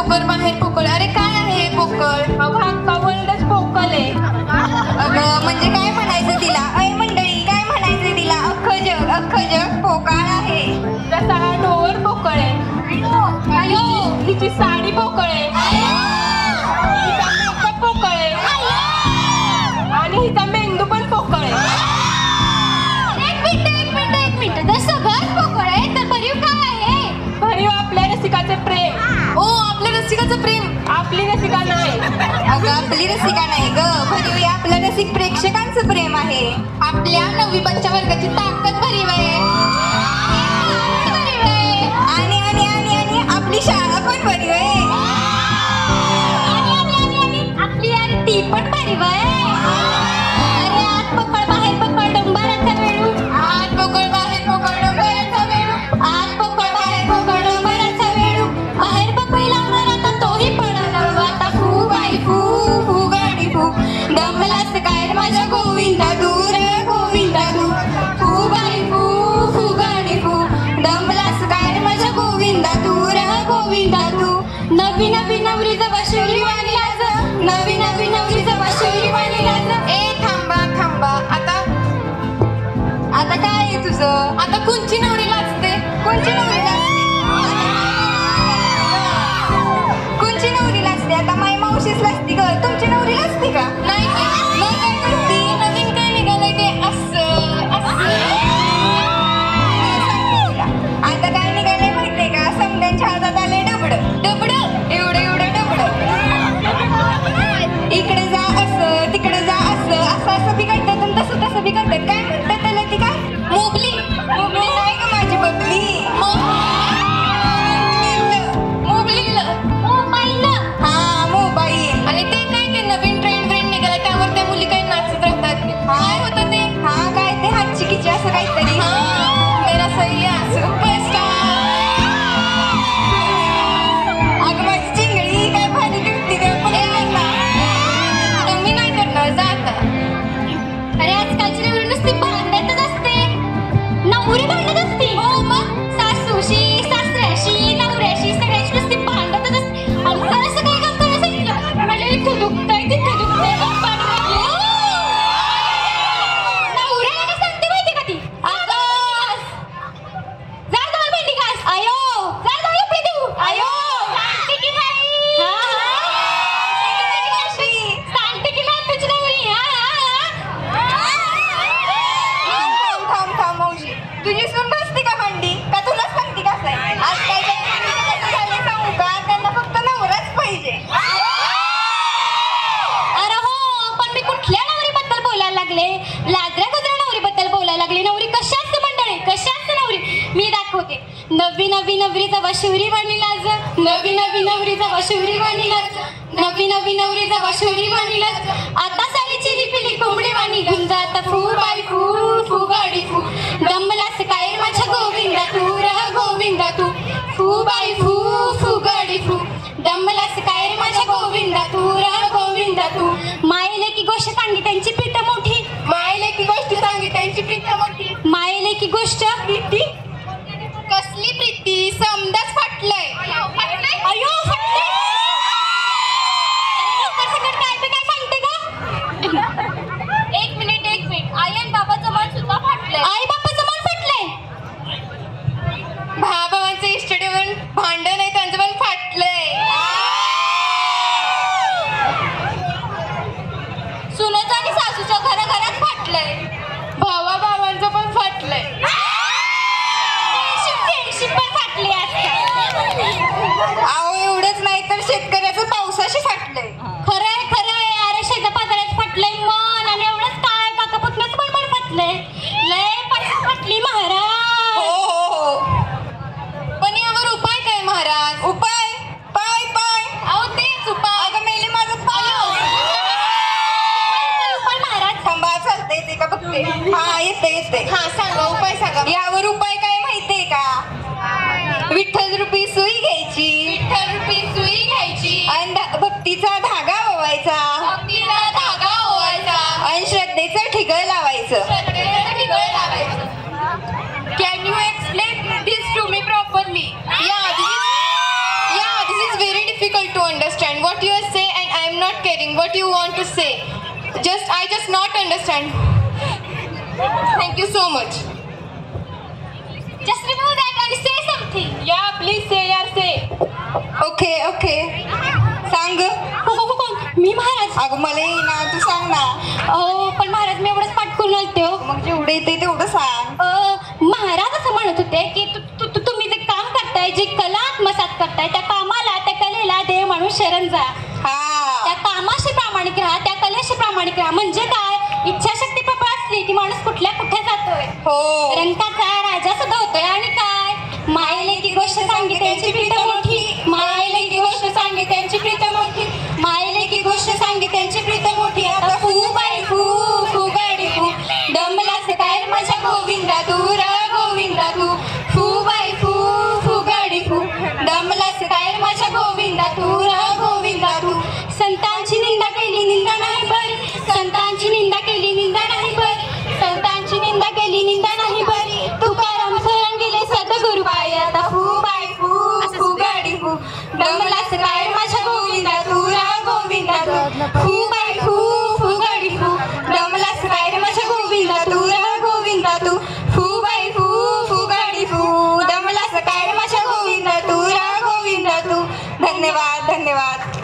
पोकळ बाहेर पोकळ. अरे काय आहे पोकळ? अगं वर्ल्डच पोकळ आहे. अगं म्हणजे काय म्हणायचं तिला? अय मंडळी काय म्हणायचं तिला? अख्खं जग पोकळ आहे. जसा हा डोवर पोकळ आहे. अयो हिची साडी पोकळ आहे. हिचा मेकअप पोकळ आहे. आणि हिचा मेंदू पण पोकळ आहे. एक मिनिट जर सगळंच पोकळ आहे तर भरीव काय आहे? भरीव आपल्या रसिकाचे प्रेम. ओ आपल्या रसिकाचं प्रेम. आपली रसिका नाही. अगं आपली रसिका नाही ग, भरीव या आपल्या रसिक प्रेक्षकांचं प्रेम आहे. आपल्या 9वी बच्चा वर्गाची ताकद भरीव आहे. आणि आणि आणि आणि आपली शाळा पण भरीव आहे. आपली आणि ती पण भरीव आहे. अरे आत पोकळ बाहेर पोकळ डोंबराचा वेळू. आत पोकळ बाहेर पोकळ डोंबराचा वेळू. आत पोकळ बाहेर पोकळ डोंबराचा वेळू. बाहेर पपई लावणार आता तोही पळाला. आता फू बाई फू फू गाडी फू. दमलास काय माझ्या गोविंदा दूर गोविंदा तू. फू बाई फू फू गाडी फू. दमलास काय माझ्या गोविंदा दूर गोविंदा तू. नवी नवी नवरी जवा शिवरी वाणी लाज. नवी नवी नवरी जवा शिवरी वाणी लाज. ए थांबा आता काय आहे तुझं? आता कोणची नवरी लाजते? कोणची नवरी लाजते? कोणची नवरी लाजते? आता माय मावशीच लाजती ग. तुमची नवरी लाजते का? नाही काय करते? नवीन काय निघालंय ते असं आता काय निघालंय माहितीये का? समद्यांच्या हातात आले डबड एवढं डबड. इकडे जा असं तिकडे जा असं बिघडतात आणि तसं बिघडतात. काय म्हणतात त्याला? ती काय मोगली नाही का माझी बबली? मोबाईल. आणि ते काय ते नवीन ट्रेंड निघाला त्यावर त्या मुली काही नाचत राहतात. काय होतं ते? काय ते हातची किची असं काहीतरी. मेरा सही असं अगं माझी चिंगळी काय भारी दिसती ते. मी नाही करणार जा आता. अरे आजकालची नवरी नुसती भांडतच असते. नवरी भांडत असते. हो मग सासूशी सासऱ्याशी नवऱ्याशी सगळ्याशी नुसती भांडतच असते. आमचं असं काय काम करायला सांगितलं? म्हणजे इथं दुखतंय तिथं दुखतंय. नवऱ्याला काय सांगते माहिती का ती? जा जाऊ भेंडी घास. आयो जा जाऊ एवढे देऊ. आयो सांगते की नाही? सांगते की नाही तुझी नवरी? थांब मावशी तुझी सून बसते का भांडी का तुला सांगते कसं आहे? आजकालच्या कसं झालंय सांगू का? त्यांना फक्त नवराच पाहिजे. अरे हो पण मी कुठल्या नवरीबद्दल बोलायला लागले? लाजऱ्या गुजऱ्या नवरीबद्दल बोलायला लागले. नवरी कशा असते मंडळी? कशा असते नवरी? मी दाखवते. नवी नवी नवरी जवा शिवरी वाणी लाज. नवी नवी नवरी जवा शिवरी वाणी लाज. नवी नवी नवरी जवा शिवरी वाणी लाज. आता सारी चिली पिली कोंबडी वाणी घेऊन जात. फू बाई फू फू गाडी फू. दमलास काय माझ्या गोविंदा तू गोविंदा तू. फू बाई फू फू गाडी फू. दमलास काय माझ्या गोविंदा तू गोविंदा तू. मायले की गोष्ट सांगी त्यांची प्रीत मोठी. मायले की गोष्ट सांगी त्यांची प्रीत मोठी. मायले की गोष्ट प्रीती कसली प्रीती? समजाच फाटलंय. अयो फाटलंय. काय सांगते का? एक मिनिट आई आणि बाबाचं मन सुद्धा फाटलंय. आई बाबाचं मन फाटलंय. भावांचं इष्टदेवन भांडण आहे त्यांचं पण फाटलंय. सुनेचं आणि सासूच्या घराघरात फाटलंय. भावांचं पण फाटलंय. पण फाटली अहो एवढंच नाही तर शेतकऱ्याचं पावसाशी फाटलंय. खरंय अरे शेजा पाजाऱ्यात फाटलंय मन. आणि एवढंच काय काका पुतण्याचं पण मन फाटलंय. लय फाटली महाराज. हो पण यावर उपाय काय महाराज? उपाय पाय अहो तेच उपाय. अगं मेले माझं पाय. उपाय महाराज थांबा चालतंय ते का बघते. हा येते सांगा उपाय सांगा. यावर उपाय काय माहितीये का? विठ्ठल रूपी सुई घ्यायची. आणि भक्तीचा धागा ओवायचा. आणि श्रद्धेचं ठिगळ लावायचं. Can you explain this to me properly? Yeah this is very difficult what you want to say. I just not understand. Thank you so much. Just remove that and say something. Yeah, please say, यार say. Okay सांग. मी महाराज. अगं मला येईना, तू सांग ना. पण महाराज मी एवढंच पाठ करून आलते हो. मग जेवढं येते तेवढं सांग. महाराज असं म्हणत होते की तुम्ही जे काम करताय, जी कला आत्मसात करताय, त्या कामाला, त्या कलेला देव म्हणून शरण जा. त्या कामाशी प्रामाणिक राहा, त्या कलेशी प्रामाणिक राहा. म्हणजे काय, इच्छाशक्ती प्रबळ असली की माणूस कुठल्या कुठे जातोय. हो. रंकाचा राजा सुद्धा होतोय. आणि काय, मायेले की गोष्ट सांगी त्यांची प्रीत मोठी, मायेले की गोष्ट सांगी त्यांची प्रीत मोठी, मायेले की गोष्ट सांगी त्यांची प्रीत मोठी. आता फू बाई फू फू गाडी फू, डमलास काय माझ्या गोविंदा तू र गोविंदा तू. फू बाई फू फू गाडी फू, डमलास काय माझ्या गोविंदा तू र गोविंदा तू. संतांची निंदा केली निंदा नाही बरी, संतांची निंदा केली निंदा नाही बरी, संतांची निंदा केली निंदा नाही बरी. तुकाराम शरण गेले सद्गुरु पाय. आता फू बाय फू फू गाडी फू, डमलास काय माझ्या गोविंदा तू रा गोविंदा तू. फू बाय फू फू गाडी फू, डमलास काय माझ्या गोविंदा तू रा गोविंदा तू. फू बाय फू फू गाडी फू, डमलास काय माझ्या गोविंदा तू रा गोविंदा तू. धन्यवाद.